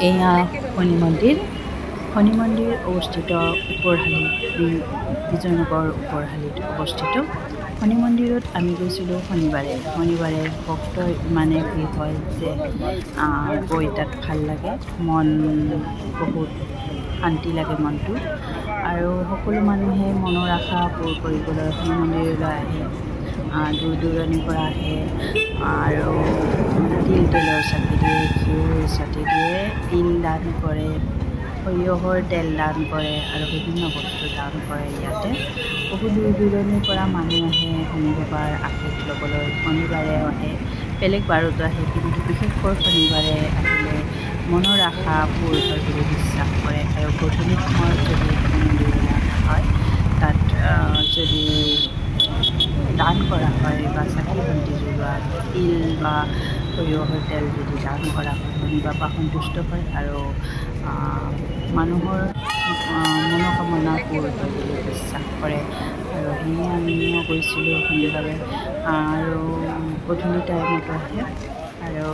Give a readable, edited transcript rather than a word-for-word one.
এয়া শনি মন্দিৰ অৱস্থিত ওপৰহালি বিজয়নগৰ ওপৰহালিত অৱস্থিত। শনি মন্দিৰত আমি গৈছিলোঁ শনিবাৰে ভক্তৰ ইমানেই ভিৰ হয় যে গৈ তাত ভাল লাগে, মন বহুত শান্তি লাগে মনটো। আৰু সকলো মানুহে মনৰ আশা পূৰ কৰিবলৈ শনি মন্দিৰলৈ আহে, দূৰ দূৰণিৰ পৰা আহে আৰু তেলৰ চাকি দিয়ে, ঘিউৰ চাকি দিয়ে, তিল দান কৰে, সৰিয়হৰ তেল দান কৰে আৰু বিভিন্ন বস্তু দান কৰে। ইয়াতে বহু দূৰ দূৰণিৰ পৰা মানুহ আহে শনি বাবাৰ আশীষ ল'বলৈ। শনিবাৰে আহে, বেলেগ বাৰতো আহে, কিন্তু বিশেষকৈ শনিবাৰে আহিলে মনৰ আশা পূৰ হয় বুলি বিশ্বাস কৰে। আৰু গধূলি সময়ত যদি শনি মন্দিৰলৈ অহা হয়, তাত যদি দান কৰা হয় বা চাকি বন্তি জ্বলোৱা, তিল বা সৰিয়হৰ তেল যদি দান কৰা হয়, শনি বাবা সন্তুষ্ট হয় আৰু মানুহৰ মনোকামনা পূৰ হয় বুলি বিশ্বাস কৰে। আৰু সেয়ে আমিও গৈছিলোঁ শনিবাৰে আৰু গধূলি টাইমতো আহে আৰু